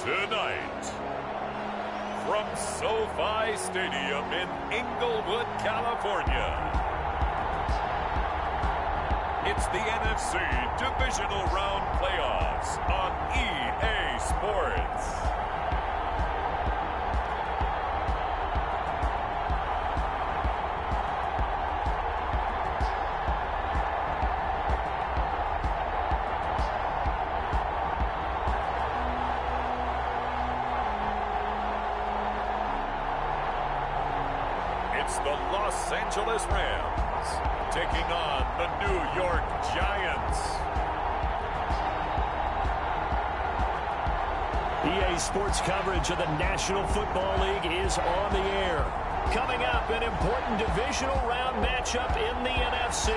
Tonight, from SoFi Stadium in Inglewood, California, it's the NFC Divisional Round Playoffs on EA Sports. It's the Los Angeles Rams taking on the New York Giants. EA Sports coverage of the National Football League is on the air. Coming up, an important divisional round matchup in the NFC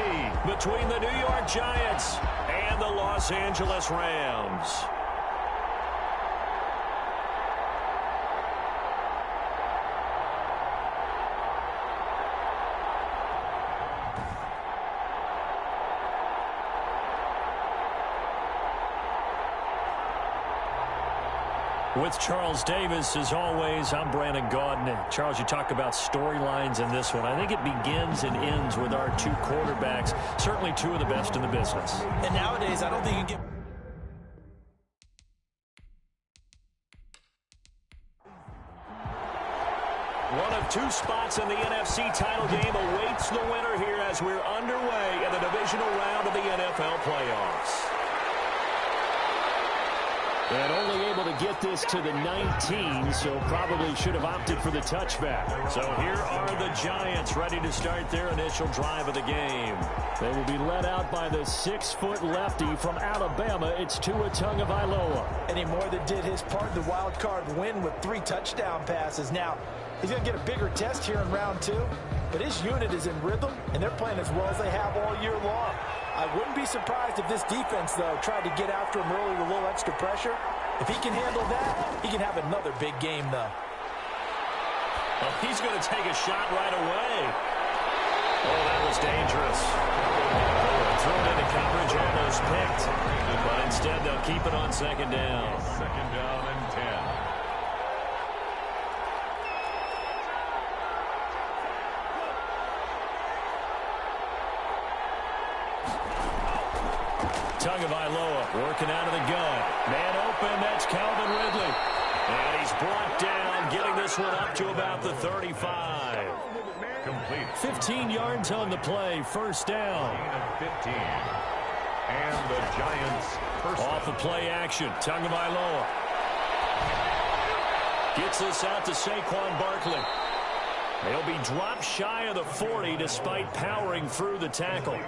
between the New York Giants and the Los Angeles Rams. With Charles Davis, as always, I'm Brandon Gaudin. Charles, you talk about storylines in this one. I think it begins and ends with our two quarterbacks, certainly two of the best in the business. And nowadays, I don't think you can get... One of two spots in the NFC title game awaits the winner here as we're underway in the divisional round of the NFL playoffs. And only able to get this to the 19, so probably should have opted for the touchback. So here are the Giants ready to start their initial drive of the game. They will be led out by the 6-foot lefty from Alabama. It's Tua Tagovailoa. And he more than did his part in the wild card win with 3 touchdown passes. Now, he's going to get a bigger test here in round 2, but his unit is in rhythm, and they're playing as well as they have all year long. I wouldn't be surprised if this defense, though, tried to get after him early with a little extra pressure. If he can handle that, he can have another big game, though. Well, he's going to take a shot right away. Oh, that was dangerous. Thrown into coverage, almost picked. But instead, they'll keep it on second down. Second down and 10. Tagovailoa working out of the gun. Man open, that's Calvin Ridley. And he's brought down, getting this one up to about the 35. Complete. 15 yards on the play, first down. Gain of 15. And the Giants first off the play action, Tagovailoa gets this out to Saquon Barkley. He'll be dropped shy of the 40 despite powering through the tackle.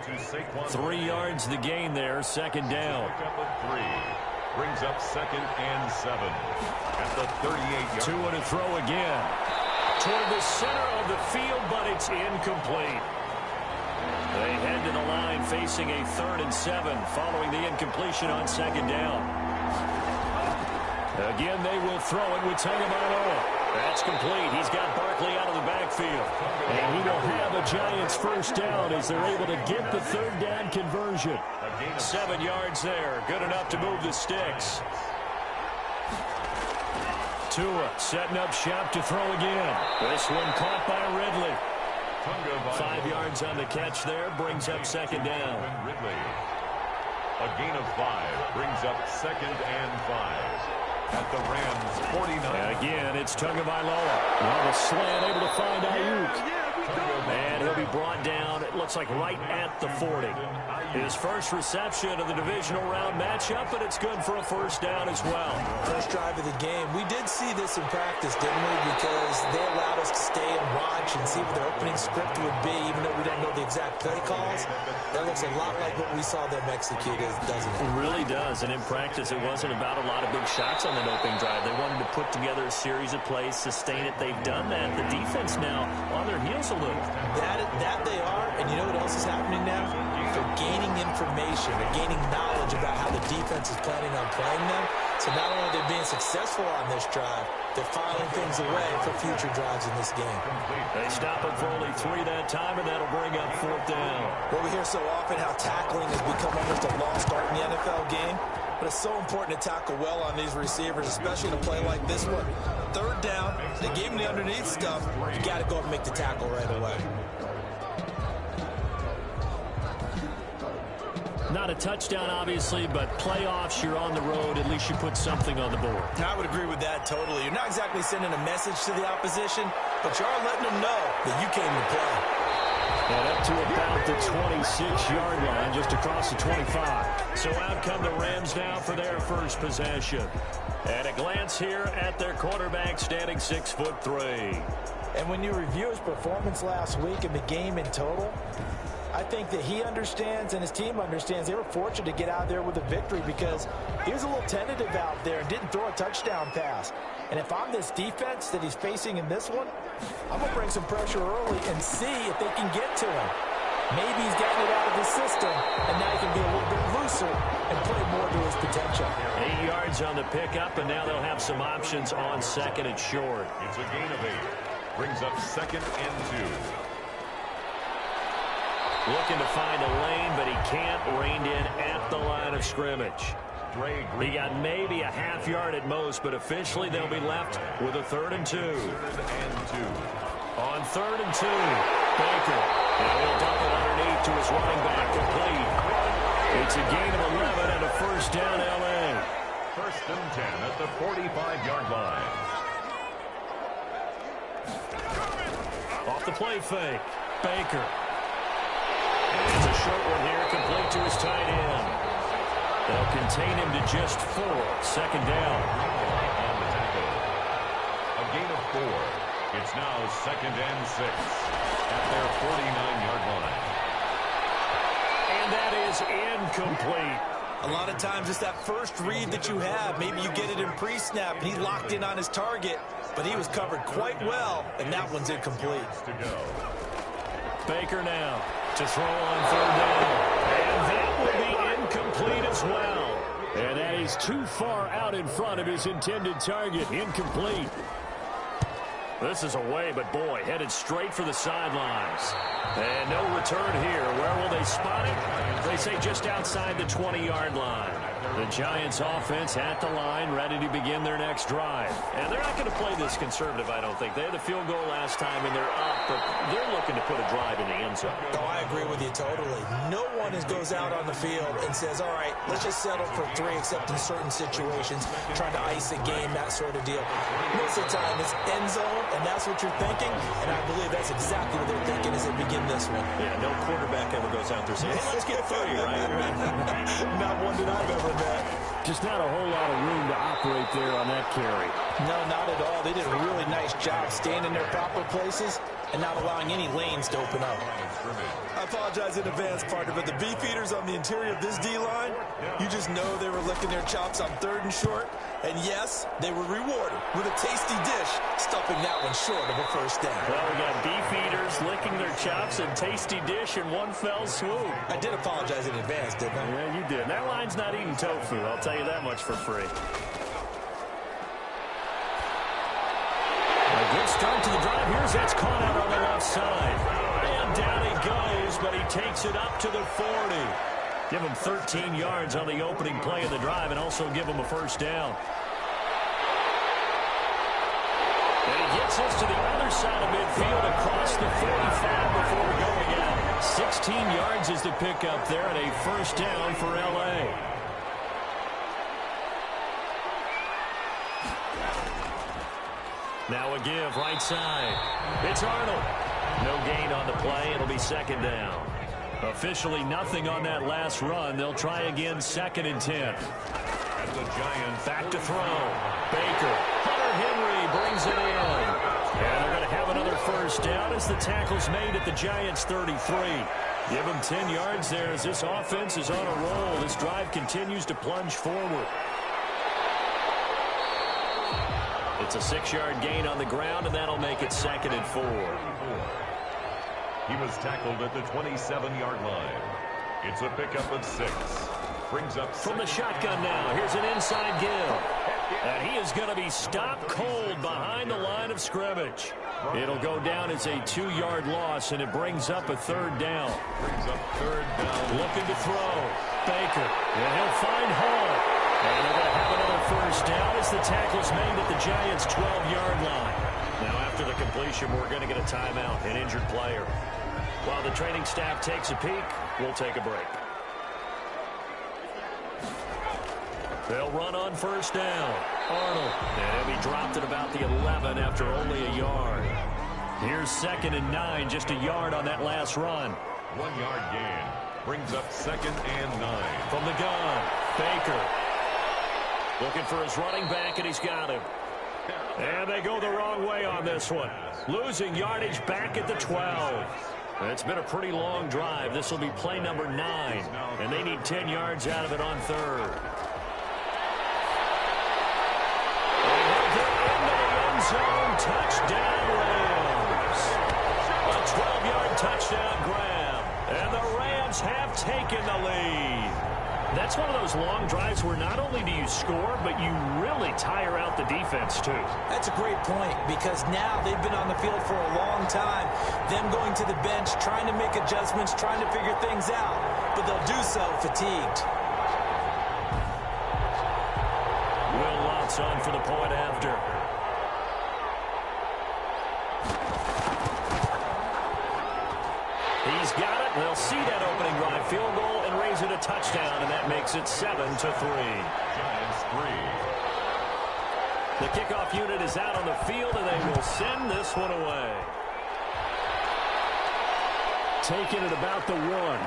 3 yards the gain there, second down. Pick up a 3. Brings up second and 7. At the 38-yard. Tua to throw again. Toward the center of the field, but it's incomplete. They head to the line facing a 3rd and 7 following the incompletion on second down. Again, they will throw it with Tagovailoa. That's complete. He's got Barkley out of the backfield. And he will have a Giants first down as they're able to get the 3rd down conversion. 7 yards there. Good enough to move the sticks. Tua setting up shop to throw again. This one caught by Ridley. 5 yards on the catch there. Brings up second down. A gain of 5 brings up second and 5. At the Rams 49. And again, it's Tagovailoa. On the slant, able to find Ayuk. And he'll be brought down, it looks like right at the 40. His first reception of the divisional round matchup, but it's good for a first down as well. First drive of the game. We did see this in practice, didn't we? Because they allowed us to stay and watch and see what their opening script would be, even though we don't know the exact play calls. That looks a lot like what we saw them execute, doesn't it? It really does. And in practice, it wasn't about a lot of big shots on that opening drive. They wanted to put together a series of plays, sustain it. They've done that. The defense now on their heels a little. That they are, and you know what else is happening now? They're gaining information. They're gaining knowledge about how the defense is planning on playing them. So not only are they being successful on this drive, they're filing things away for future drives in this game. They stop it for only 3 that time, and that'll bring up 4th down. Well, we hear so often how tackling has become almost a lost art in the NFL game. but it's so important to tackle well on these receivers, especially in a play like this one. Third down, they gave him the underneath stuff. You got to go up and make the tackle right away. Not a touchdown, obviously, but playoffs, you're on the road. At least you put something on the board. I would agree with that totally. You're not exactly sending a message to the opposition, but you are letting them know that you came to play. And up to about the 26-yard line, just across the 25. So out come the Rams now for their first possession. And a glance here at their quarterback, standing 6'3". And when you review his performance last week in the game in total, I think that he understands and his team understands they were fortunate to get out there with a victory because he was a little tentative out there and didn't throw a touchdown pass. And if I'm this defense that he's facing in this one, I'm going to bring some pressure early and see if they can get to him. Maybe he's gotten it out of the system, and now he can be a little bit looser and play more to his potential. 8 yards on the pickup, and now they'll have some options on second and short. It's a gain of 8. Brings up 2nd and 2. Looking to find a lane, but he can't. Reined in at the line of scrimmage. He got maybe a half yard at most, but officially they'll be left with a 3rd and 2. 3rd and 2. On 3rd and 2, Baker. And he'll dump it underneath to his running back, complete. It's a gain of 11 and a first down, L.A. 1st and 10 at the 45-yard line. Off the play fake, Baker. And it's a short one here, complete to his tight end. They'll contain him to just 4. 2nd down. On the tackle. A gain of 4. It's now 2nd and 6 at their 49-yard line. And that is incomplete. A lot of times it's that first read that you have. Maybe you get it in pre-snap, and he locked in on his target, but he was covered quite well, and that one's incomplete. To go. Baker now to throw on 3rd down. And that will be incomplete as well. And that is too far out in front of his intended target. Incomplete. This is away, but boy, headed straight for the sidelines. And no return here. Where will they spot it? They say just outside the 20-yard line. The Giants offense at the line, ready to begin their next drive. And they're not going to play this conservative, I don't think. They had the field goal last time, and they're up, but they're looking to put a drive in the end zone. Oh, I agree with you totally. No one goes out on the field and says, all right, let's just settle for 3, except in certain situations, trying to ice a game, that sort of deal. Most of the time, it's end zone, and that's what you're thinking, and I believe that's exactly what they're thinking as they begin this one. Yeah, no quarterback ever goes out there saying, hey, let's get 3, right? Not one that I've ever met. Just not a whole lot of room to operate there on that carry. No, not at all. They did a really nice job staying in their proper places and not allowing any lanes to open up. I apologize in advance, partner, but the beefeaters on the interior of this D-line, you just know they were licking their chops on 3rd and short. And yes, they were rewarded with a tasty dish, stuffing that one short of a first down. Well, we got beefeaters licking their chops and tasty dish in one fell swoop. I did apologize in advance, didn't I? Yeah, you did. That line's not eating tofu, I'll tell you that much for free. A good start to the drive. Here's that's caught out on the left side. And down he goes, but he takes it up to the 40. Give him 13 yards on the opening play of the drive and also give him a first down. And he gets us to the other side of midfield across the 45 before going out. 16 yards is the pickup there and a first down for L.A. Now a give, right side. It's Arnold. No gain on the play. It'll be 2nd down. Officially nothing on that last run. They'll try again, 2nd and 10. And the Giants back to throw. Baker. Hunter Henry brings it in. And they're going to have another first down as the tackle's made at the Giants' 33. Give them 10 yards there as this offense is on a roll. This drive continues to plunge forward. It's a 6-yard gain on the ground, and that'll make it 2nd and 4. He was tackled at the 27-yard line. It's a pickup of 6. Brings up from the shotgun now. Here's an inside give. And he is going to be stopped cold behind the line of scrimmage. It'll go down as a 2-yard loss, and it brings up a 3rd down. Brings up 3rd down. Looking to throw. Baker. And he'll find Hall. And they're going to have another first down as the tackle's made at the Giants' 12-yard line. Now, after the completion, we're going to get a timeout, an injured player. While the training staff takes a peek, we'll take a break. They'll run on first down. Arnold. And he'll be dropped at about the 11 after only a yard. Here's 2nd and 9, just a yard on that last run. 1 yard gain. Brings up 2nd and 9. From the gun, Baker. Looking for his running back, and he's got him. And they go the wrong way on this one. Losing yardage back at the 12. It's been a pretty long drive. This will be play number 9. And they need 10 yards out of it on 3rd. Zone touchdown Rams. A 12-yard touchdown grab. And the Rams have taken the lead. That's one of those long drives where not only do you score, but you really tire out the defense, too. That's a great point, because now they've been on the field for a long time. Them going to the bench, trying to make adjustments, trying to figure things out. But they'll do so fatigued. Will Lutz on for the point after. He's got it. They'll see that opening drive field goal and raise it a touchdown, and that makes it 7-3. Giants 3. The kickoff unit is out on the field, and they will send this one away. Taking it about the 1.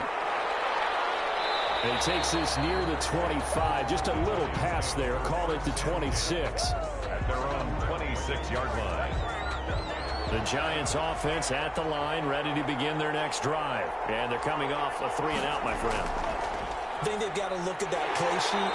And he takes this near the 25. Just a little pass there. Call it the 26. At their own 26-yard line. The Giants offense at the line, ready to begin their next drive. And they're coming off a 3-and-out, my friend. I think they've got to look at that play sheet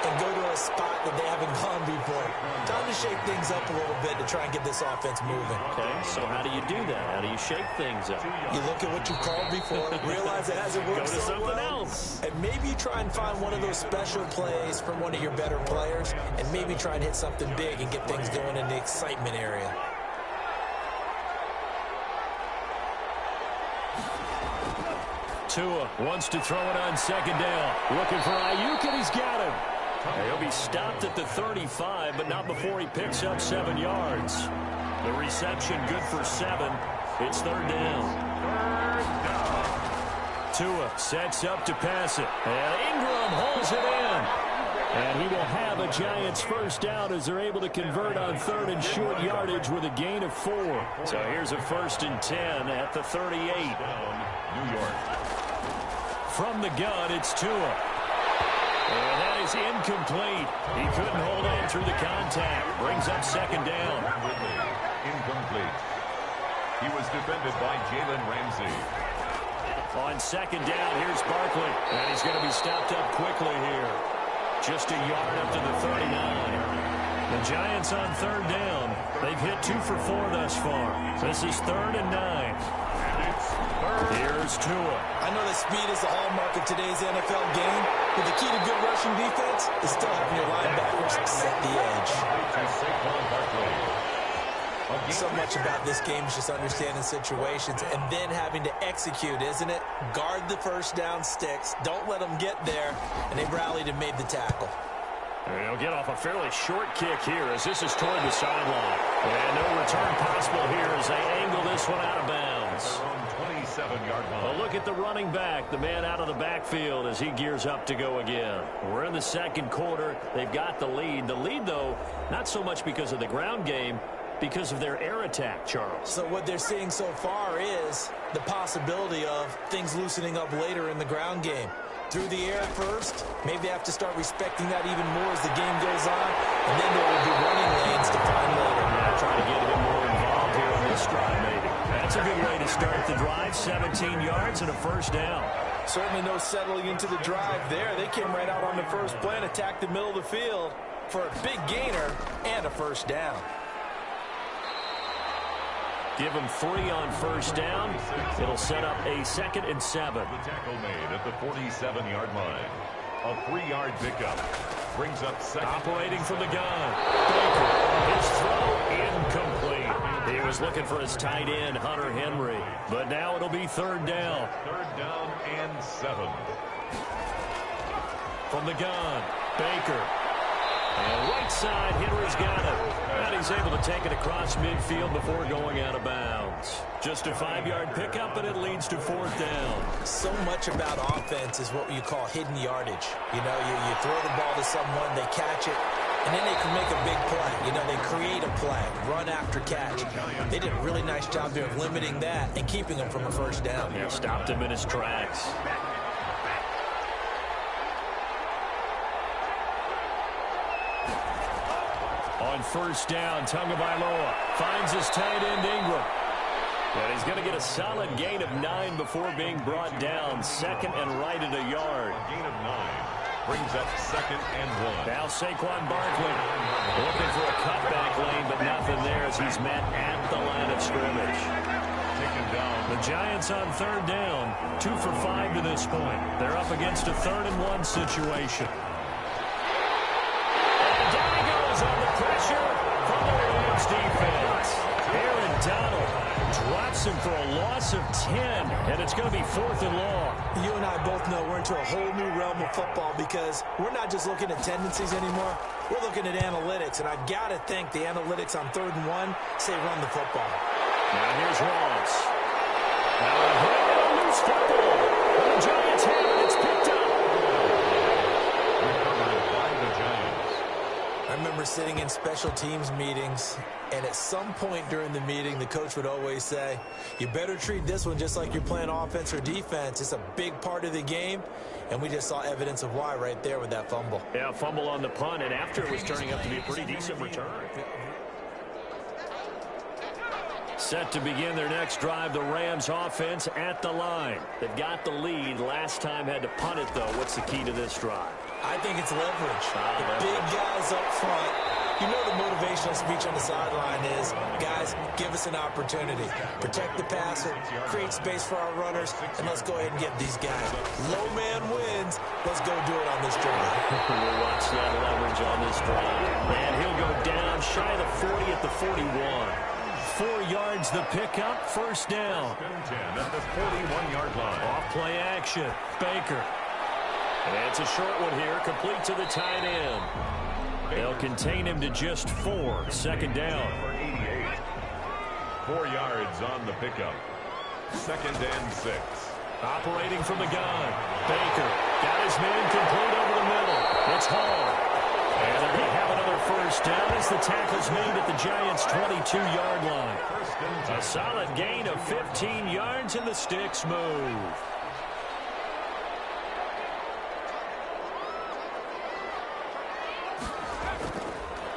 and go to a spot that they haven't gone before. Time to shake things up a little bit to try and get this offense moving. Okay, so how do you do that? How do you shake things up? You look at what you've called before, realize it hasn't worked Go to so something well, else. and maybe try and find one of those special plays from one of your better players, and maybe try and hit something big and get things going in the excitement area. Tua wants to throw it on 2nd down. Looking for Ayuk, and he's got him. He'll be stopped at the 35, but not before he picks up 7 yards. The reception good for 7. It's 3rd down. Tua sets up to pass it. And Ingram holds it in. And he will have a Giants first down as they're able to convert on 3rd and short yardage with a gain of 4. So here's a 1st and 10 at the 38. New York. From the gun, it's Tua. And that is incomplete. He couldn't hold on through the contact. Brings up 2nd down. Incomplete. He was defended by Jalen Ramsey. On 2nd down, here's Barkley. And he's going to be stopped up quickly here. Just a yard up to the 39. The Giants on 3rd down. They've hit 2 for 4 thus far. This is 3rd and 9. Here's Tua. I know that speed is the hallmark of today's NFL game, but the key to good rushing defense is still having your linebackers set the edge. So much about this game is just understanding situations and then having to execute, isn't it? Guard the first down sticks. Don't let them get there. And they rallied and made the tackle. And he'll get off a fairly short kick here as this is toward the sideline. And no return possible here as they angle this one out of bounds. 27-yard line. Well, look at the running back, the man out of the backfield as he gears up to go again. We're in the 2nd quarter. They've got the lead. The lead, though, not so much because of the ground game, because of their air attack, Charles. So what they're seeing so far is the possibility of things loosening up later in the ground game. Through the air first, maybe they have to start respecting that even more as the game goes on, and then there will be running lanes to find later. Yeah, trying to get a bit more involved here on this drive, maybe. That's a good way to start the drive. 17 yards and a first down. Certainly no settling into the drive there. They came right out on the first play and attacked the middle of the field for a big gainer and a first down. Give them 3 on first down. It'll set up a 2nd and 7. The tackle made at the 47-yard line. A 3-yard pickup. Brings up 2nd. Operating from the gun. Baker. His throw incomplete. He was looking for his tight end, Hunter Henry. But now it'll be 3rd down. 3rd down and 7. From the gun. Baker. And right side, Henry's got it. And he's able to take it across midfield before going out of bounds. Just a 5-yard pickup, and it leads to 4th down. So much about offense is what you call hidden yardage. You know, you throw the ball to someone, they catch it, and then they can make a big play. You know, they create a play, run after catch. They did a really nice job there of limiting that and keeping him from a first down. Yeah, stopped him in his tracks. On first down, Tagovailoa finds his tight end Ingram. And he's going to get a solid gain of 9 before being brought down. 2nd and right at a yard. Gain of 9 brings up 2nd and 1. Now Saquon Barkley looking for a cutback lane, but nothing there as he's met at the line of scrimmage. Taken down. The Giants on 3rd down, 2 for 5 to this point. They're up against a 3rd and 1 situation. On the pressure from the Rams defense. Aaron Donald drops him for a loss of 10, and it's going to be 4th and long. You and I both know we're into a whole new realm of football because we're not just looking at tendencies anymore. We're looking at analytics, and I've got to think the analytics on 3rd and 1 say run the football. Now here's Ross. Now a loose football. And the Giants have it. It's picked up. Recovered by the Giants. I remember sitting in special teams meetings, and at some point during the meeting, the coach would always say, you better treat this one just like you're playing offense or defense. It's a big part of the game, and we just saw evidence of why right there with that fumble. Yeah, fumble on the punt, and after it was turning out to be a pretty decent return. Set to begin their next drive, the Rams offense at the line. They've got the lead. Last time had to punt it, though. What's the key to this drive? I think it's leverage. The big guys up front. You know the motivational speech on the sideline is, guys, give us an opportunity. Protect the passer, create space for our runners, and let's go ahead and get these guys. Low man wins. Let's go do it on this drive. We'll watch that leverage on this drive. And he'll go down shy of the 40 at the 41. 4 yards the pickup, 1st down. 10 at the 41-yard line. Off play action, Baker. And it's a short one here, complete to the tight end. They'll contain him to just 4, 2nd down. For 88. 4 yards on the pickup. 2nd and 6. Operating from the gun. Baker got his man complete over the middle. It's Hall. And they're going to have another 1st down as the tackle's made at the Giants' 22-yard line. A solid gain of 15 yards, and the sticks move.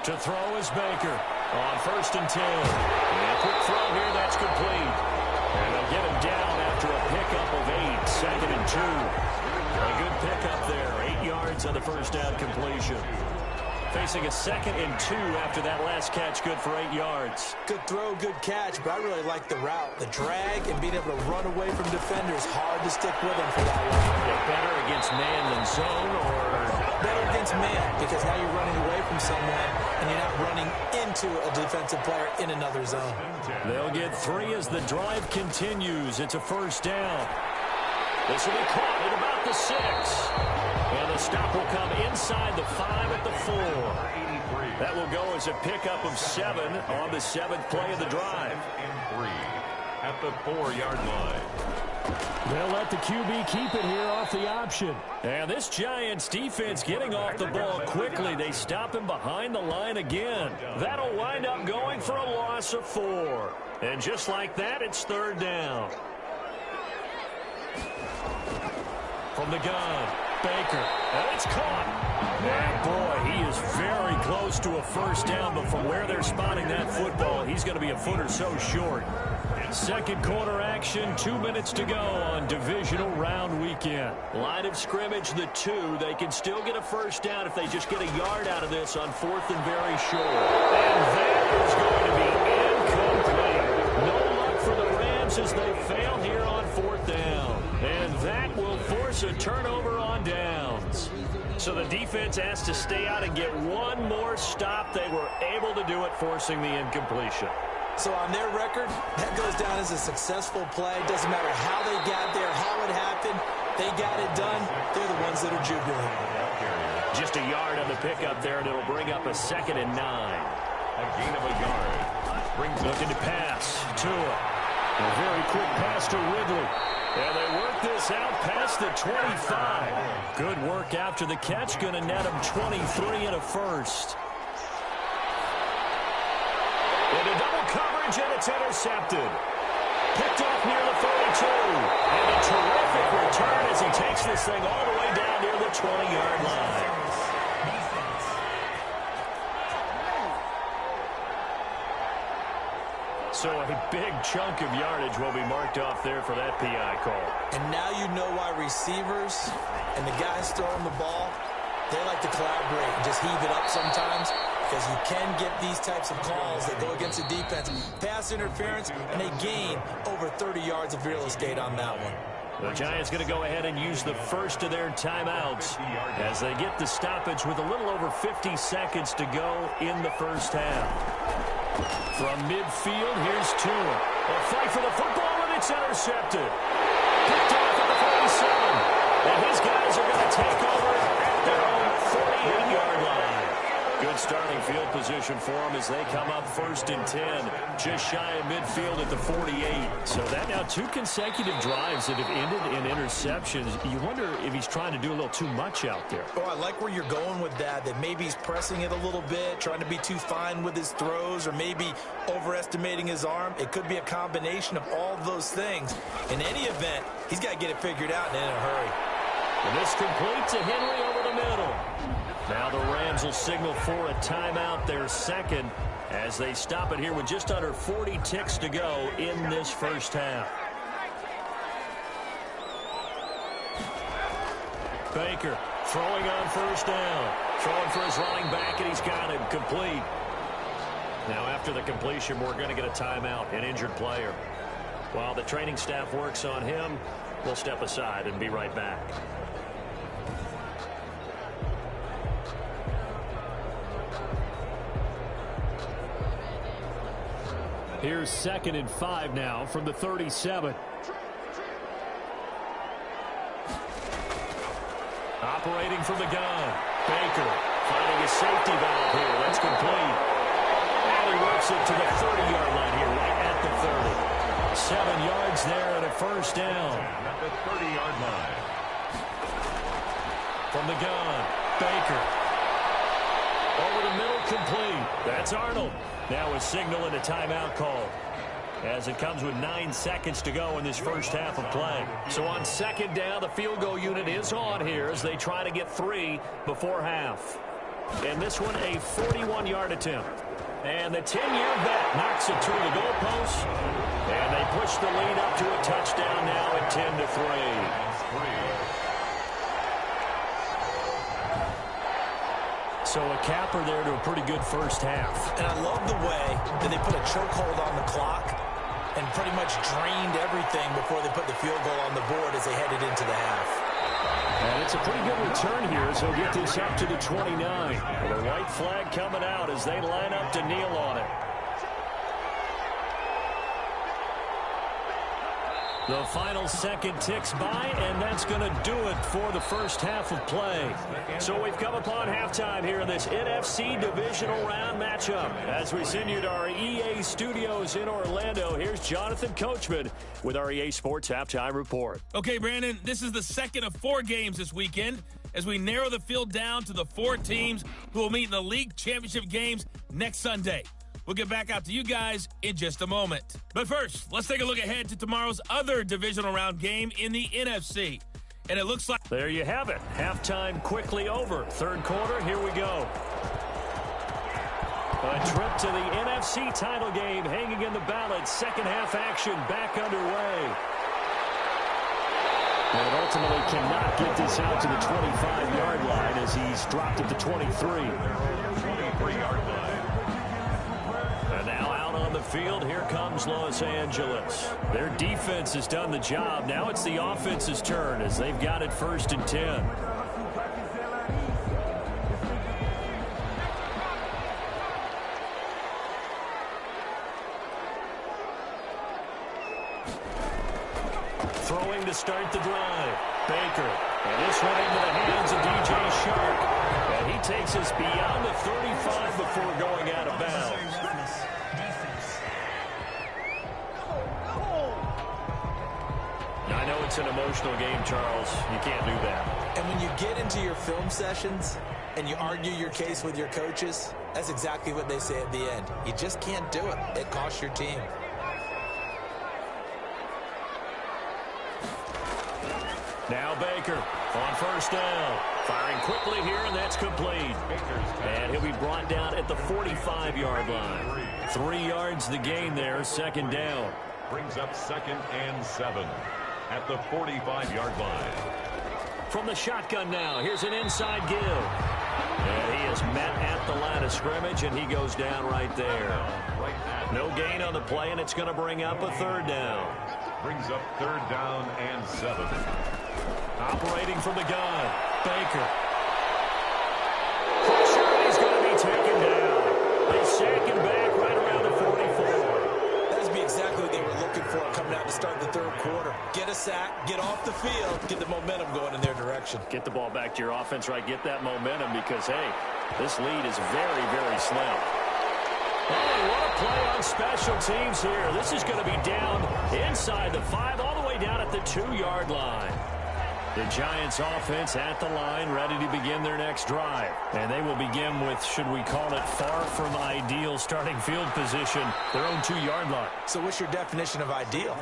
To throw is Baker on 1st and 10. And a quick throw here, that's complete. And they'll get him down after a pickup of 8, 2nd and 2. A good pickup there, 8 yards on the 1st down completion. Facing a 2nd and 2 after that last catch, good for 8 yards. Good throw, good catch, but I really like the route. The drag and being able to run away from defenders, hard to stick with him for that one. Yeah, better against man than zone, or better against man, because now you're running away from someone and you're not running into a defensive player in another zone. They'll get 3 as the drive continues. It's a 1st down. This will be caught at about the 6. And the stop will come inside the 5 at the 4. That will go as a pickup of 7 on the 7th play of the drive. 3 at the 4-yard line. They'll let the QB keep it here off the option. And this Giants defense getting off the ball quickly. They stop him behind the line again. That'll wind up going for a loss of 4. And just like that, it's 3rd down. From the gun, Baker, and it's caught. And boy, he is very close to a 1st down, but from where they're spotting that football, he's going to be a foot or so short. 2nd quarter action, 2 minutes to go on divisional round weekend. Line of scrimmage, the 2. They can still get a 1st down if they just get a yard out of this on 4th and very short. And that is going to be incomplete. No luck for the Rams as they fail here on 4th down. And that will force a turnover on downs. So the defense has to stay out and get one more stop. They were able to do it, forcing the incompletion. So on their record, that goes down as a successful play. Doesn't matter how they got there, how it happened. They got it done. They're the ones that are jubilant. Just a yard on the pickup there, and it'll bring up a 2nd and 9. A gain of a yard. Brings Looking to pass. Tua. A very quick pass to Ridley. And they work this out past the 25. Good work after the catch. Going to net him 23 and a first. Into double coverage, and it's intercepted. Picked off near the 32. And a terrific return as he takes this thing all the way down near the 20-yard line. So a big chunk of yardage will be marked off there for that PI call. And now you know why receivers and the guys throwing the ball, they like to collaborate and just heave it up sometimes, because you can get these types of calls that go against the defense. Pass interference, and they gain over 30 yards of real estate on that one. The Giants going to go ahead and use the first of their timeouts as they get the stoppage with a little over 50 seconds to go in the first half. From midfield, here's Tua. A fight for the football, and it's intercepted. Picked off at the 47. And his guys are going to take over at their own 48-yard line. Good starting field position for them as they come up 1st and 10. Just shy of midfield at the 48. So that now 2 consecutive drives that have ended in interceptions. You wonder if he's trying to do a little too much out there. Oh, I like where you're going with that maybe he's pressing it a little bit, trying to be too fine with his throws, or maybe overestimating his arm. It could be a combination of all of those things. In any event, he's got to get it figured out and in a hurry. And this complete to Henry over the middle. Now the Rams will signal for a timeout, their second, as they stop it here with just under 40 ticks to go in this first half. Baker throwing on first down. Throwing for his running back, and he's got him complete. Now after the completion, we're going to get a timeout, an injured player. While the training staff works on him, we'll step aside and be right back. Here's 2nd and 5 now from the 37. Operating from the gun. Baker finding a safety valve here. That's complete. And he works it to the 30-yard line here, right at the 30. 7 yards there and a first down. at the 30-yard line. From the gun, Baker. Over the middle, complete. That's Arnold. Now a signal and a timeout call, as it comes with 9 seconds to go in this first half of play. So on 2nd down, the field goal unit is on here as they try to get 3 before half. And this one, a 41-yard attempt. And the 10-year bet knocks it through the goalpost. And they push the lead up to a touchdown now at 10-3. So a capper there to a pretty good first half. And I love the way that they put a chokehold on the clock and pretty much drained everything before they put the field goal on the board as they headed into the half. And it's a pretty good return here as they'll get this up to the 29. With a white flag coming out as they line up to kneel on it. The final second ticks by, and that's going to do it for the first half of play. So we've come upon halftime here in this NFC Divisional Round matchup. As we send you to our EA studios in Orlando, here's Jonathan Coachman with our EA Sports Halftime Report. Okay, Brandon, this is the second of 4 games this weekend as we narrow the field down to the 4 teams who will meet in the league championship games next Sunday. We'll get back out to you guys in just a moment. But first, let's take a look ahead to tomorrow's other divisional round game in the NFC. And it looks like... There you have it. Halftime quickly over. Third quarter, here we go. A trip to the NFC title game hanging in the balance. Second half action back underway. And ultimately cannot get this out to the 25-yard line as he's dropped at the 23. 23-yard line. And now out on the field, here comes Los Angeles. Their defense has done the job. Now it's the offense's turn as they've got it 1st and 10. Throwing to start the drive. Baker. And this one into the hands of DJ Shark. And he takes us beyond the 35 before going out of bounds. I know it's an emotional game, Charles. You can't do that. And when you get into your film sessions and you argue your case with your coaches, that's exactly what they say at the end. You just can't do it. It costs your team. Now Baker on first down. Firing quickly here, and that's complete. And he'll be brought down at the 45-yard line. 3 yards the gain there, second down. Brings up 2nd and 7 at the 45-yard line. From the shotgun now, here's an inside give. And he is met at the line of scrimmage, and he goes down right there. No gain on the play, and it's going to bring up a 3rd down. Brings up 3rd down and 7. Operating from the gun, Baker. Pressure, and he's going to be taken down. They sack him back right around the 44. That would be exactly what they were looking for coming out to start the 3rd quarter. Get a sack, get off the field, get the momentum going in their direction. Get the ball back to your offense, right? Get that momentum because, hey, this lead is very, very slim. Oh, what a play on special teams here. This is going to be down inside the 5, all the way down at the 2-yard line. The Giants offense at the line, ready to begin their next drive. And they will begin with, should we call it, far from ideal starting field position, their own 2-yard line. So what's your definition of ideal?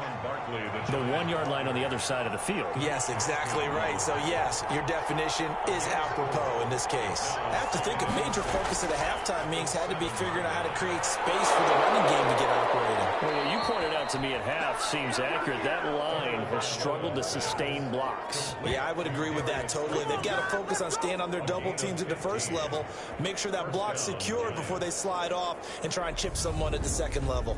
The 1-yard line on the other side of the field. Yes, exactly right. So yes, your definition is apropos in this case. I have to think a major focus at the halftime meetings had to be figuring out how to create space for the running game to get operating. Well, what you pointed out to me at half seems accurate. That line has struggled to sustain blocks. Yeah, I would agree with that totally. They've got to focus on staying on their double teams at the first level, make sure that block's secured before they slide off and try and chip someone at the second level.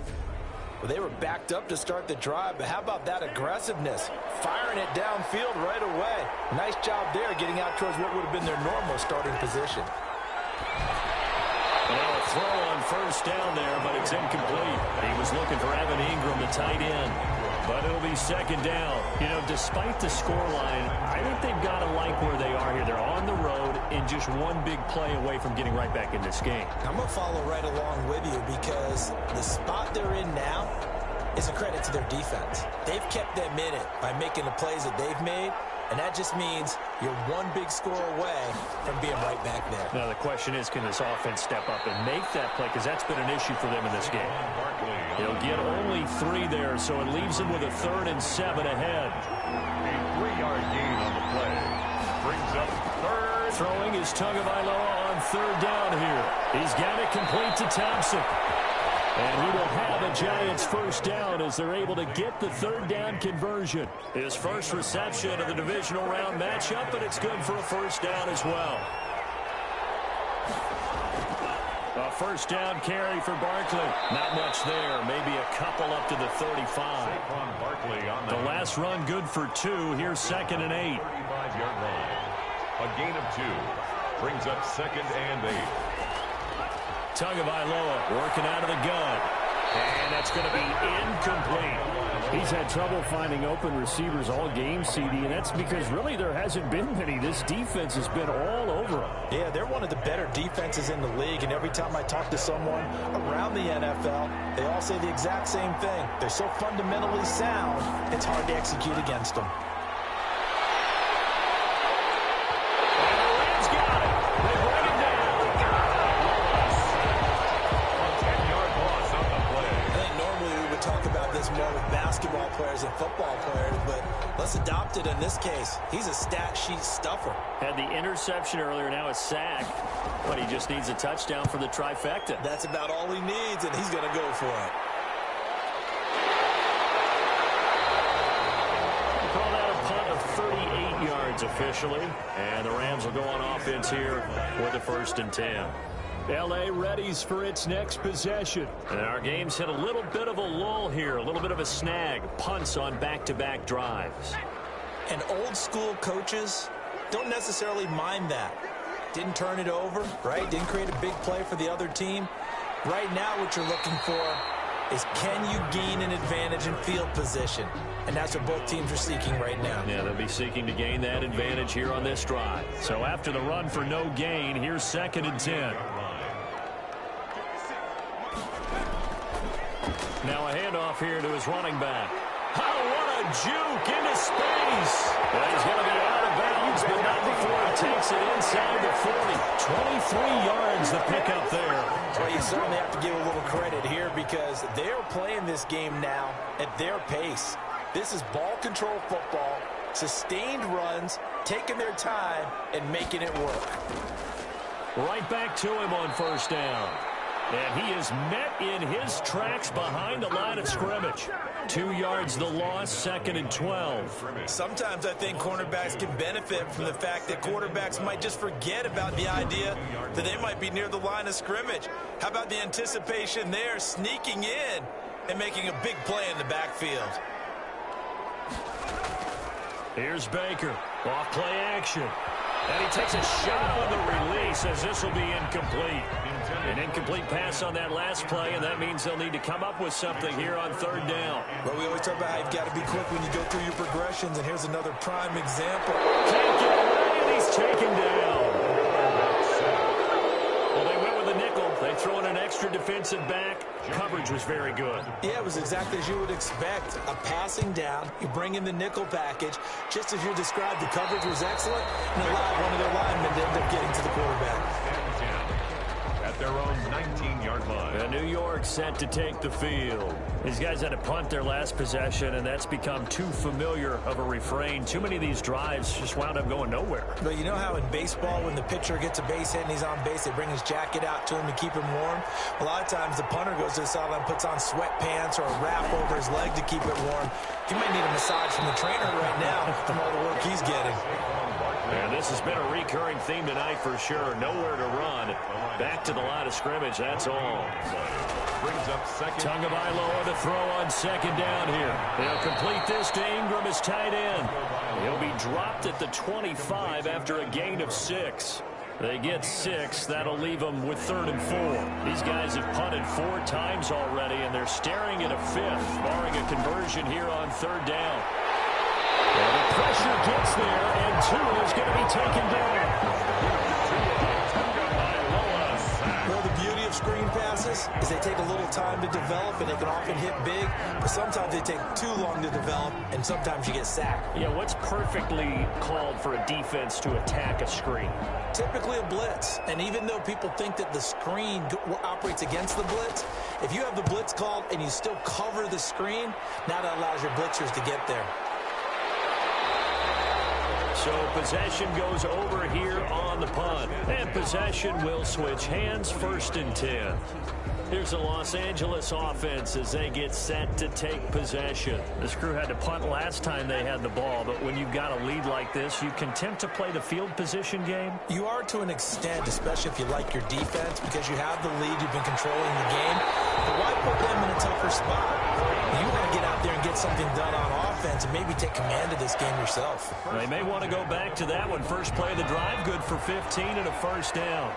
Well, they were backed up to start the drive, but how about that aggressiveness? Firing it downfield right away. Nice job there getting out towards what would have been their normal starting position. Now a throw on first down there, but it's incomplete. He was looking for Evan Ingram, the tight end. But it'll be second down. You know, despite the scoreline, I think they've got to like where they are here. They're on the road and just one big play away from getting right back in this game. I'm going to follow right along with you because the spot they're in now is a credit to their defense. They've kept them in it by making the plays that they've made, and that just means you're one big score away from being right back there. Now the question is, can this offense step up and make that play? Because that's been an issue for them in this game. They'll get only 3 there, so it leaves them with a 3rd and 7 ahead. A 3-yard gain on the play. Brings up 3rd. Throwing is Tagovailoa on 3rd down here. He's got it complete to Thompson. And he will have a Giants first down as they're able to get the 3rd down conversion. His first reception of the divisional round matchup, but it's good for a first down as well. A first down carry for Barkley. Not much there. Maybe a couple up to the 35. The last run good for 2. Here's 2nd and 8. 35-yard line. A gain of 2. Brings up 2nd and 8. Tagovailoa working out of the gun. And that's going to be incomplete. He's had trouble finding open receivers all game, CD, and that's because really there hasn't been many. This defense has been all over him. Yeah, they're one of the better defenses in the league, and every time I talk to someone around the NFL, they all say the exact same thing. They're so fundamentally sound, it's hard to execute against them. More with basketball players and football players, but let's adopt it in this case. He's a stat sheet stuffer. Had the interception earlier, now a sack, but he just needs a touchdown for the trifecta. That's about all he needs, and he's going to go for it. We'll call that a punt of 38 yards officially, and the Rams will go on offense here with a 1st and 10. L.A. readies for its next possession. And our game's hit a little bit of a lull here, a little bit of a snag. Punts on back-to-back drives. And old-school coaches don't necessarily mind that. Didn't turn it over, right? Didn't create a big play for the other team. Right now what you're looking for is can you gain an advantage in field position? And that's what both teams are seeking right now. Yeah, they'll be seeking to gain that advantage here on this drive. So after the run for no gain, here's 2nd and 10. Now a handoff here to his running back. Oh, what a juke into space. Well, he's going to be out of bounds, but not before he takes it inside the 40. 23 yards the pickup there. Well, you certainly have to give a little credit here because they're playing this game now at their pace. This is ball control football, sustained runs, taking their time, and making it work. Right back to him on 1st down. And he is met in his tracks behind the line of scrimmage. 2 yards the loss, 2nd and 12. Sometimes I think cornerbacks can benefit from the fact that quarterbacks might just forget about the idea that they might be near the line of scrimmage. How about the anticipation there, sneaking in and making a big play in the backfield? Here's Baker. Off play action. And he takes a shot on the release as this will be incomplete. An incomplete pass on that last play, and that means they'll need to come up with something here on 3rd down. But we always talk about how you've got to be quick when you go through your progressions, and here's another prime example. Can't get away, and he's taken down. Well, they went with a nickel. They throw in an extra defensive back. Coverage was very good. Yeah, it was exactly as you would expect. A passing down, you bring in the nickel package. Just as you described, the coverage was excellent, and allowed one of their linemen to end up getting to the quarterback. At their own 19-yard line. And New York set to take the field. These guys had to punt their last possession, and that's become too familiar of a refrain. Too many of these drives just wound up going nowhere. But you know how in baseball, when the pitcher gets a base hit and he's on base, they bring his jacket out to him to keep him warm? A lot of times the punter goes to the sideline, puts on sweatpants or a wrap over his leg to keep it warm. He might need a massage from the trainer right now from all the work he's getting. And this has been a recurring theme tonight for sure. Nowhere to run. Back to the line of scrimmage, that's all. Brings up 2nd. Tagovailoa to throw on 2nd down here. They'll complete this to Ingram as tight end. He'll be dropped at the 25 after a gain of 6. They get 6. That'll leave them with 3rd and 4. These guys have punted 4 times already, and they're staring at a 5th, barring a conversion here on 3rd down. And the pressure gets there, and Tua is going to be taken down. Well, the beauty of screen passes is they take a little time to develop, and they can often hit big, but sometimes they take too long to develop, and sometimes you get sacked. Yeah, what's perfectly called for a defense to attack a screen? Typically a blitz, and even though people think that the screen operates against the blitz, if you have the blitz called and you still cover the screen, now that allows your blitzers to get there. So possession goes over here on the punt. And possession will switch hands, 1st and 10. Here's the Los Angeles offense as they get set to take possession. This crew had to punt last time they had the ball, but when you've got a lead like this, you content to play the field position game? You are to an extent, especially if you like your defense, because you have the lead, you've been controlling the game. But why put them in a tougher spot? You want to get out there and get something done on offense and maybe take command of this game yourself. They may want to go back to that one. First play of the drive, good for 15 and a 1st down.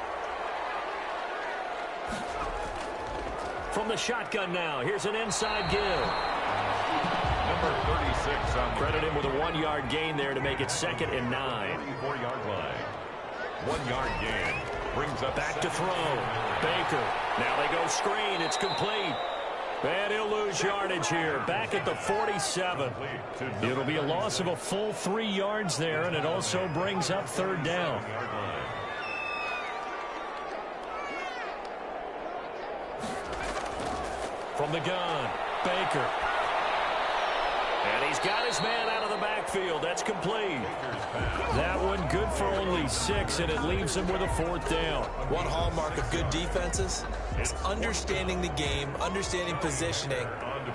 From the shotgun now, here's an inside give. Number 36 on Credit him with a 1-yard gain there to make it 2nd and 9. 4-yard line. 1-yard gain. Brings up back to throw. Baker. Now they go screen. It's complete. And he'll lose yardage here. Back at the 47. It'll be a loss of a full 3 yards there, and it also brings up 3rd down. From the gun, Baker. And he's got his man out of the backfield. That's complete. That one good for only 6, and it leaves him with a 4th down. One hallmark of good defenses is understanding the game, understanding positioning,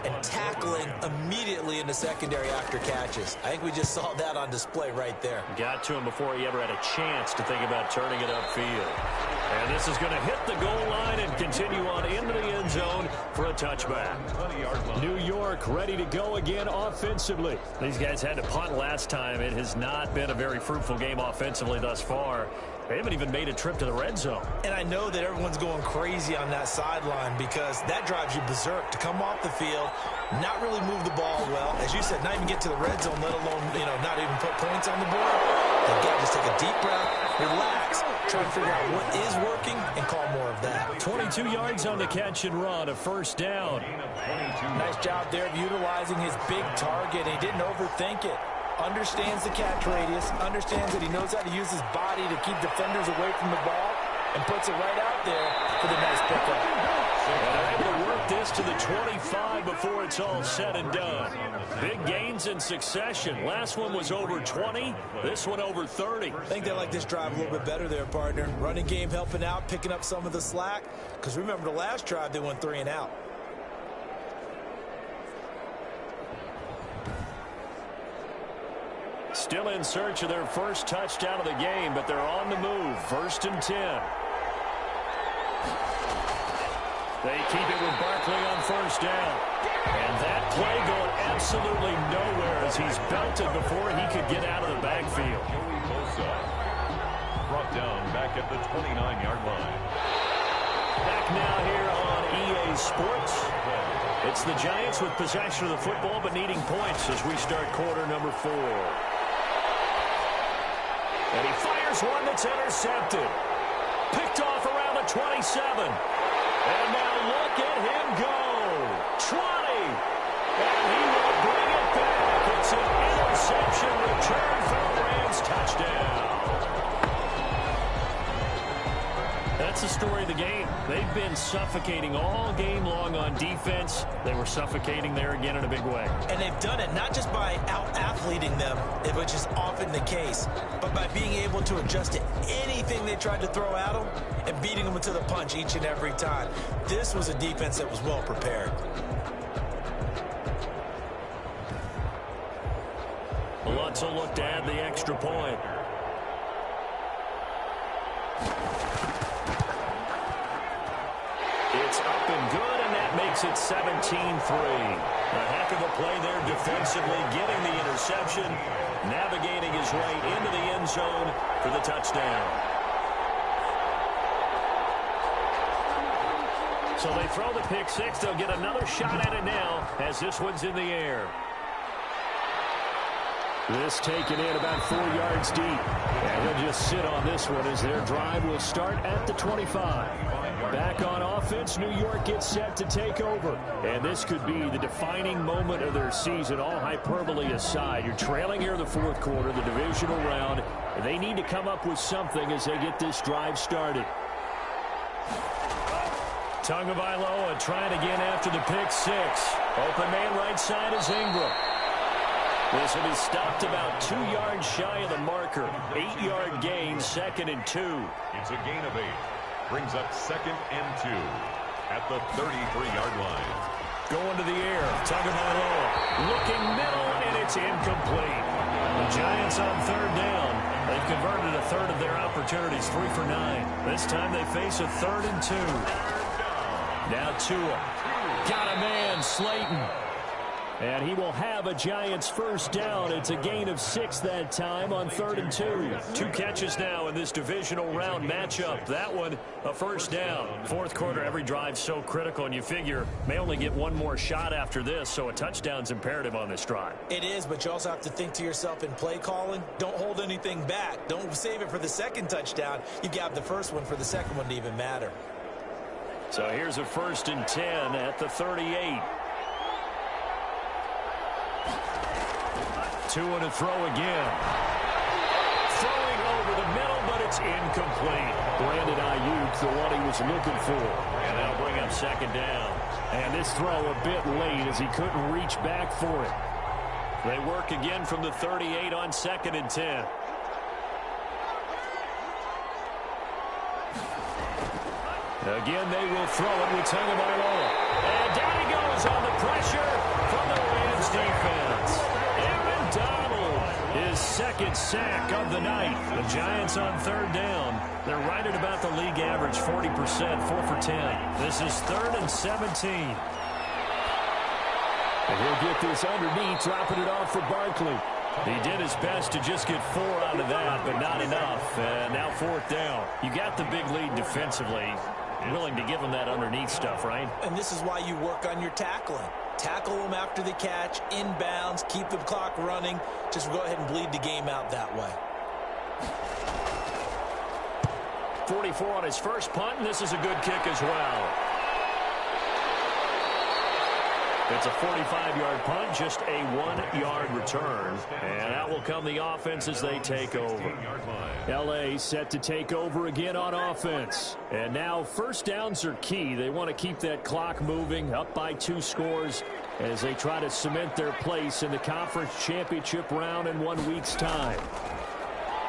and tackling immediately in the secondary after catches. I think we just saw that on display right there. Got to him before he ever had a chance to think about turning it upfield. And this is going to hit the goal line and continue on into the end zone for a touchback. New York ready to go again offensively. These guys had to punt last time. It has not been a very fruitful game offensively thus far. They haven't even made a trip to the red zone. And I know that everyone's going crazy on that sideline because that drives you berserk to come off the field, not really move the ball well. As you said, not even get to the red zone, let alone, not even put points on the board. They've got to just take a deep breath, relax, try to figure out what is working, and call more of that. 22 yards on the catch and run, a first down. Nice job there of utilizing his big target. He didn't overthink it. Understands the catch radius, understands that he knows how to use his body to keep defenders away from the ball, and puts it right out there for the nice pickup. And they're able to work this to the 25 before it's all said and done. Big gains in succession. Last one was over 20. This one over 30. I think they like this drive a little bit better there, partner. Running game helping out, picking up some of the slack. Because remember, the last drive, they went 3 and out. Still in search of their first touchdown of the game, but they're on the move. 1st and 10. They keep it with Barkley on 1st down. And that play going absolutely nowhere as he's belted before he could get out of the backfield. Brought down back at the 29-yard line. Back now here on EA Sports. It's the Giants with possession of the football but needing points as we start quarter number 4. And he fires one that's intercepted. Picked off around the 27. And now look at him go. 20. And he will bring it back. It's an interception return for the Rams. Touchdown. That's the story of the game. They've been suffocating all game long on defense. They were suffocating there again in a big way. And they've done it not just by out-athleting them, which is often the case, but by being able to adjust to anything they tried to throw at them and beating them to the punch each and every time. This was a defense that was well prepared. Lutz will look to add the extra point. It's up and good, and that makes it 17-3. A heck of a play there defensively, getting the interception, navigating his way into the end zone for the touchdown. So they throw the pick six. They'll get another shot at it now as this one's in the air. This taken in about 4 yards deep. And he'll just sit on this one as their drive will start at the 25. Back on offense, New York gets set to take over. And this could be the defining moment of their season, all hyperbole aside. You're trailing here in the 4th quarter, the divisional round. And they need to come up with something as they get this drive started. Tagovailoa trying again after the pick six. Open man right side is Ingram. This will be stopped about 2 yards shy of the marker. 8-yard gain, 2nd and 2. It's a gain of 8. Brings up 2nd and 2 at the 33-yard line. Going to the air. Tagovailoa looking middle, and it's incomplete. The Giants on 3rd down. They've converted a third of their opportunities, 3 for 9. This time they face a 3rd and 2. Now Tua. Got a man, Slayton. And he will have a Giants first down. It's a gain of 6 that time on 3rd and 2. 2 catches now in this divisional round matchup. That one, a first down. 4th quarter, every drive so critical, and you figure may only get one more shot after this, so a touchdown's imperative on this drive. It is, but you also have to think to yourself in play calling, don't hold anything back. Don't save it for the second touchdown. You grab the first one for the second one to even matter. So here's a 1st and 10 at the 38. Two and a throw again. Throwing over the middle, but it's incomplete. Brandon Ayuk, the one he was looking for. And that'll bring up 2nd down. And this throw a bit late as he couldn't reach back for it. They work again from the 38 on 2nd and 10. Again, they will throw it with Tagovailoa. And down he goes on the pressure from the Rams defense. Aaron Donald, his 2nd sack of the night. The Giants on 3rd down. They're right at about the league average, 40%, 4 for 10. This is 3rd and 17. And he'll get this underneath, dropping it off for Barkley. He did his best to just get 4 out of that, but not enough. And now 4th down. You got the big lead defensively. Willing to give him that underneath stuff, right? And this is why you work on your tackling. Tackle them after the catch, inbounds, keep the clock running. Just go ahead and bleed the game out that way. 44 on his first punt, and this is a good kick as well. It's a 45-yard punt, just a 1-yard return. And out will come the offense as they take over. L.A. set to take over again on offense. And now first downs are key. They want to keep that clock moving, up by 2 scores as they try to cement their place in the conference championship round in 1 week's time.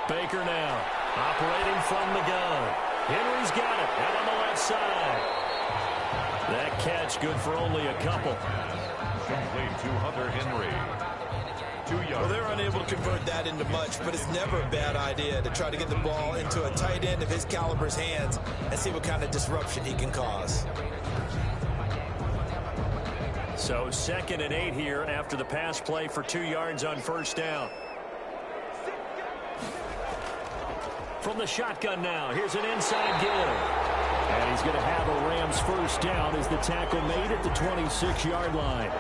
Baker now operating from the gun. Henry's got it out on the left side. That catch good for only a couple. Complete to Hunter Henry. 2 yards. Well, they're unable to convert that into much, but it's never a bad idea to try to get the ball into a tight end of his caliber's hands and see what kind of disruption he can cause. So 2nd and 8 here after the pass play for 2 yards on first down. From the shotgun now, here's an inside give. And he's going to have a Rams first down as the tackle made at the 26-yard line.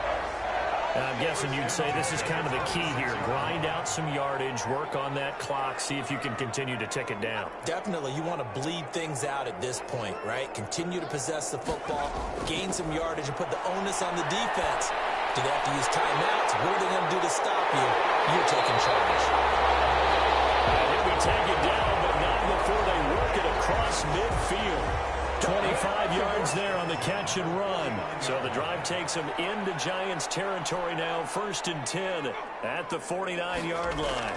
And I'm guessing you'd say this is kind of the key here. Grind out some yardage, work on that clock, see if you can continue to tick it down. Definitely, you want to bleed things out at this point, right? Continue to possess the football, gain some yardage, and put the onus on the defense. Do they have to use timeouts? What are they going to do to stop you? You're taking charge. And we take it down, but not before they work it across midfield. 25 yards there on the catch and run. So the drive takes them into Giants territory now. 1st and 10 at the 49-yard line.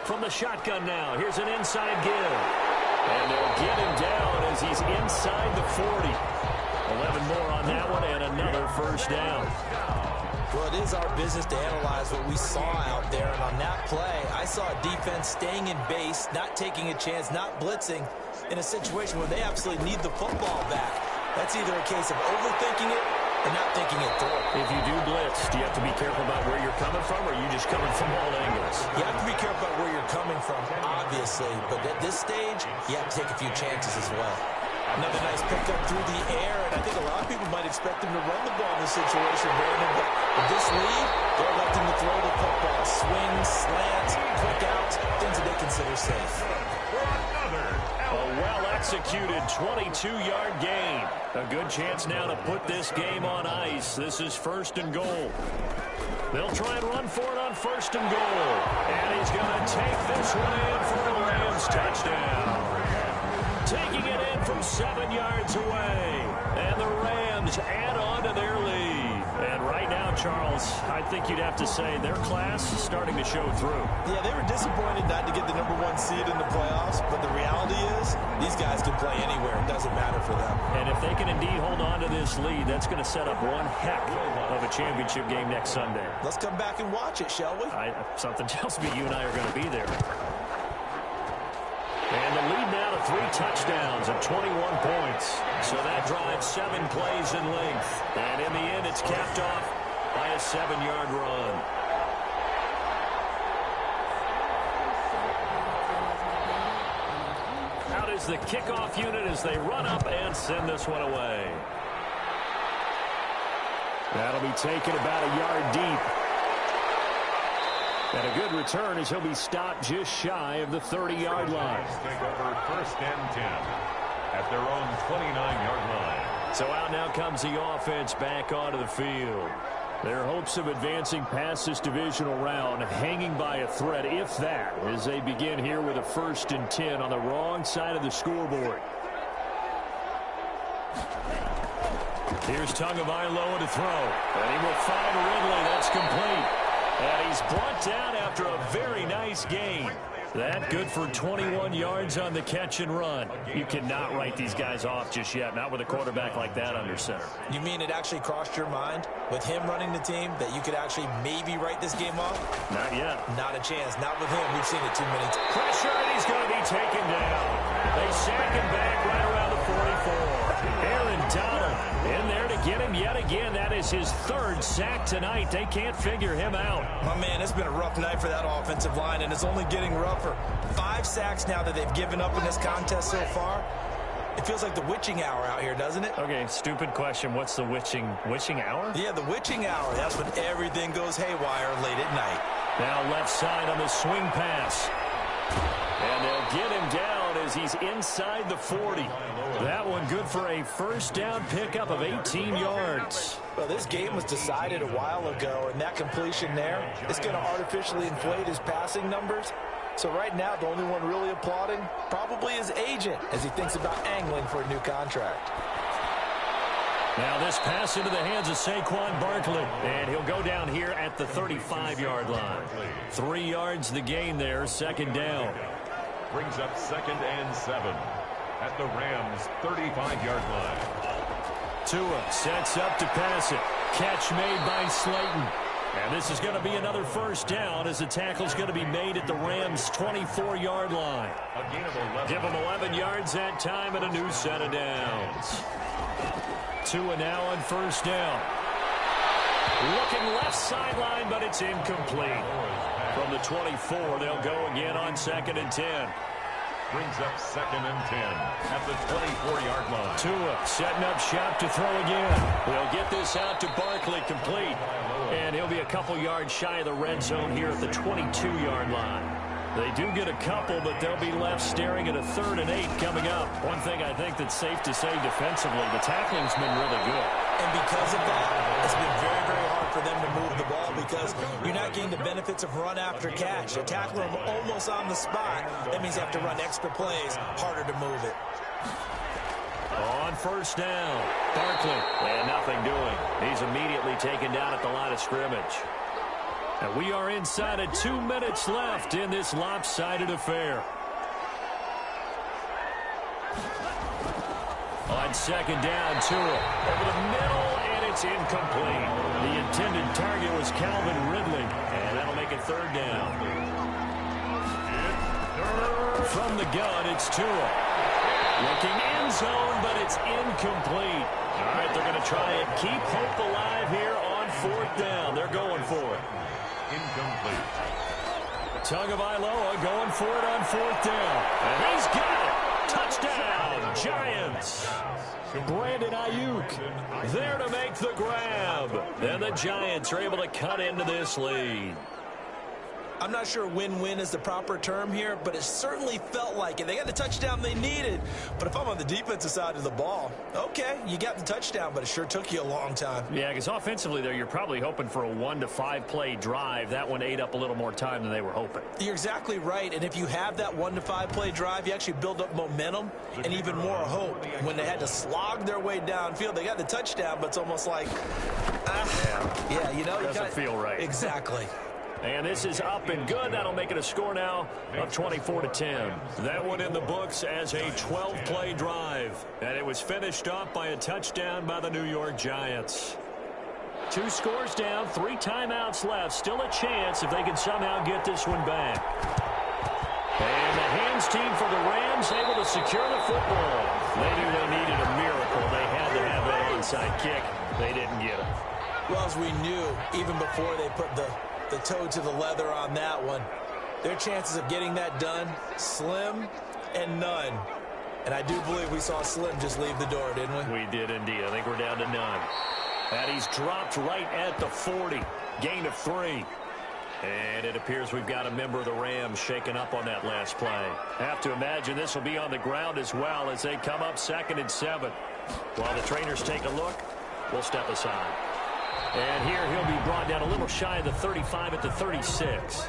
From the shotgun now, here's an inside give. And they'll get him down as he's inside the 40. 11 more on that one and another first down. Well, it is our business to analyze what we saw out there. And on that play, I saw a defense staying in base, not taking a chance, not blitzing in a situation where they absolutely need the football back. That's either a case of overthinking it or not thinking it through. If you do blitz, do you have to be careful about where you're coming from, or are you just coming from all angles? You have to be careful about where you're coming from, obviously. But at this stage, you have to take a few chances as well. Another nice pickup through the air, and I think a lot of people might expect him to run the ball in this situation, Brandon. But with this lead, they're electing to throw the football. Swings, slants, quick outs, things that they consider safe. A well-executed 22-yard gain. A good chance now to put this game on ice. This is 1st and goal. They'll try and run for it on 1st and goal. And he's going to take this one in for a Rams touchdown. Taking it in from 7 yards away. And the Rams add on to their lead. And right now, Charles, I think you'd have to say their class is starting to show through. Yeah, they were disappointed not to get the #1 seed in the playoffs, but the reality is these guys can play anywhere. It doesn't matter for them. And if they can indeed hold on to this lead, that's going to set up one heck of a championship game next Sunday. Let's come back and watch it, shall we? Something tells me you and I are going to be there. And the lead now to 3 touchdowns and 21 points. So that drives 7 plays in length. And in the end, it's capped off by a 7-yard run. Out is the kickoff unit as they run up and send this one away. That'll be taken about a yard deep. And a good return as he'll be stopped just shy of the 30-yard line. Take over 1st and 10 at their own 29-yard line. So out now comes the offense back onto the field. Their hopes of advancing past this divisional round hanging by a thread, if that, as they begin here with a 1st and 10 on the wrong side of the scoreboard. Here's Tagovailoa to throw. And he will find Ridley. That's complete. And he's brought down after a very nice gain. That good for 21 yards on the catch and run. You cannot write these guys off just yet, not with a quarterback like that under center. You mean it actually crossed your mind with him running the team that you could actually maybe write this game off? Not yet. Not a chance. Not with him. We've seen it too many times. Pressure, and he's going to be taken down. They sack him back right around the 44. Aaron Donald in there to get him yet again. That is his third sack tonight. They can't figure him out. My man, it's been a rough night for that offensive line, and it's only getting rougher. 5 sacks now that they've given up in this contest so far. It feels like the witching hour out here, doesn't it? Okay, stupid question. What's the witching hour? Yeah, the witching hour. That's when everything goes haywire late at night. Now left side on the swing pass. And they'll get him down as he's inside the 40. That one good for a first down pickup of 18 yards. Well, this game was decided a while ago, and that completion there is going to artificially inflate his passing numbers. So right now, the only one really applauding probably his agent as he thinks about angling for a new contract. Now this pass into the hands of Saquon Barkley, and he'll go down here at the 35-yard line. 3 yards the gain there, second down. Brings up 2nd and 7 at the Rams' 35-yard line. Tua sets up to pass it. Catch made by Slayton. And this is going to be another first down as the tackle's going to be made at the Rams' 24-yard line. A gain of 11. Give them 11 yards that time and a new set of downs. Tua now on first down. Looking left sideline, but it's incomplete. From the 24, they'll go again on 2nd and 10. Brings up 2nd and 10 at the 24-yard line. Tua setting up shop to throw again. We'll get this out to Barkley, complete. And he'll be a couple yards shy of the red zone here at the 22-yard line. They do get a couple, but they'll be left staring at a 3rd and 8 coming up. One thing I think that's safe to say defensively, the tackling's been really good. And because of that, it's been very, very hard for them to move the ball because you're not getting the benefits of run after catch. You tackle them almost on the spot. That means you have to run extra plays, harder to move it. On first down, Barkley, and nothing doing. He's immediately taken down at the line of scrimmage. And we are inside of 2 minutes left in this lopsided affair. On second down, Tua over the middle, and it's incomplete. The intended target was Calvin Ridley, and that'll make it 3rd down. From the gun, it's Tua. Looking end zone, but it's incomplete. All right, they're going to try and keep hope alive here on 4th down. They're going for it. Incomplete. Tagovailoa going for it on 4th down. And he's got it. Touchdown, Giants. Brandon Ayuk there to make the grab. And the Giants are able to cut into this lead. I'm not sure win-win is the proper term here, but it certainly felt like it. They got the touchdown they needed. But if I'm on the defensive side of the ball, okay, you got the touchdown, but it sure took you a long time. Yeah, because offensively there, you're probably hoping for a 1 to 5 play drive. That one ate up a little more time than they were hoping. You're exactly right. And if you have that 1 to 5 play drive, you actually build up momentum and even more hope. When they had to slog their way downfield, they got the touchdown, but it's almost like, yeah, you know, doesn't feel right. Exactly. And this is up and good. That'll make it a score now of 24-10. That one in the books as a 12-play drive. And it was finished off by a touchdown by the New York Giants. 2 scores down, 3 timeouts left. Still a chance if they can somehow get this one back. And the hands team for the Rams able to secure the football. They knew they needed a miracle. They had to have that onside kick. They didn't get it. Well, as we knew, even before they put the toe to the leather on that one, their chances of getting that done, slim and none. And I do believe we saw Slim just leave the door, didn't we? We did indeed. I think we're down to none. And he's dropped right at the 40. Gain of 3. And it appears we've got a member of the Rams shaken up on that last play. Have to imagine this will be on the ground as well as they come up 2nd and 7. While the trainers take a look, we'll step aside. And here he'll be brought down a little shy of the 35 at the 36.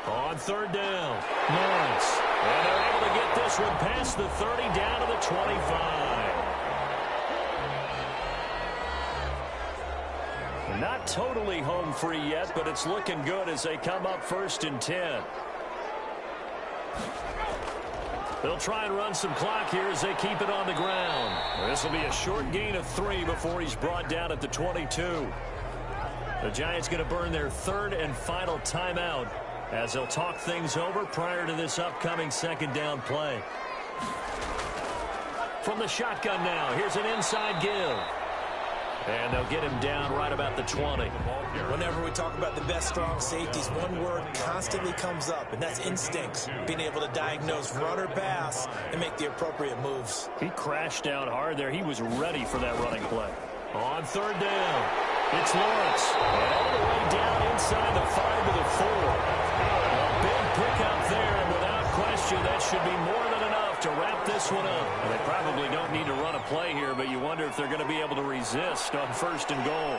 On 3rd down. Nice. And they're able to get this one past the 30 down to the 25. Not totally home free yet, but it's looking good as they come up 1st and 10. They'll try and run some clock here as they keep it on the ground. This will be a short gain of 3 before he's brought down at the 22. The Giants going to burn their third and final timeout as they'll talk things over prior to this upcoming second down play. From the shotgun now, here's an inside give. And they'll get him down right about the 20. Whenever we talk about the best strong safeties, one word constantly comes up, and that's instincts. Being able to diagnose run or pass and make the appropriate moves. He crashed down hard there. He was ready for that running play. On third down, it's Lawrence. And all the way down inside the 5 to the 4. A big pickup there, and without question, that should be more than enough to wrap this one up. And they probably don't need to run a play here, but you wonder if they're going to be able to resist on first and goal.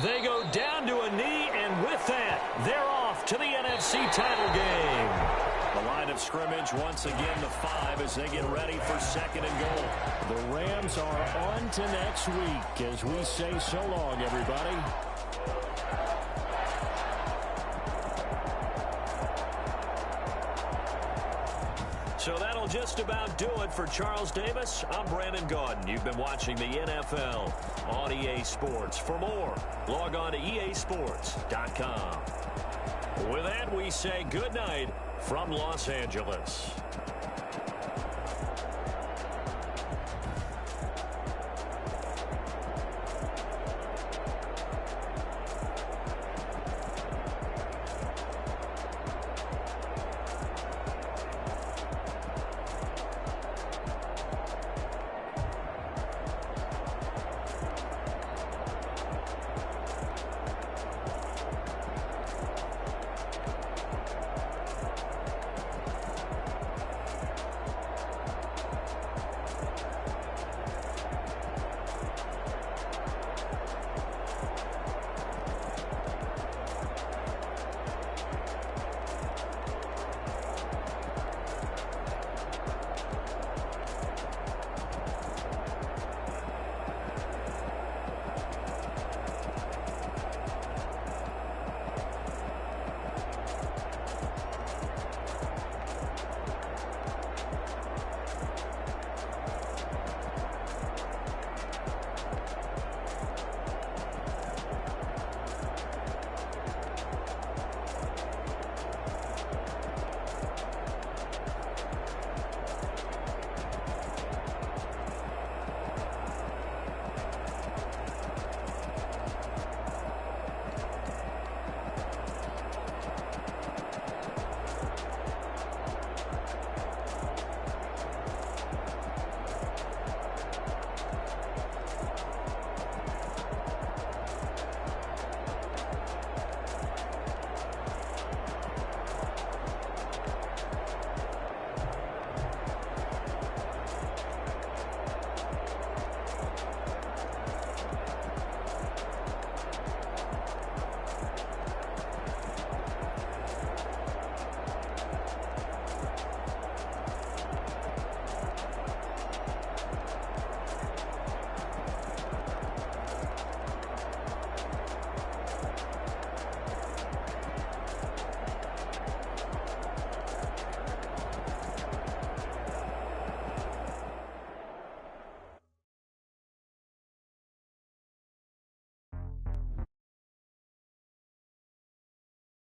They go down to a knee, and with that, they're off to the NFC title game. The line of scrimmage, once again, the 5 as they get ready for second and goal. The Rams are on to next week as we say so long, everybody. So that'll just about do it for Charles Davis. I'm Brandon Gaudin. You've been watching the NFL on EA Sports. For more, log on to easports.com. With that, we say good night from Los Angeles.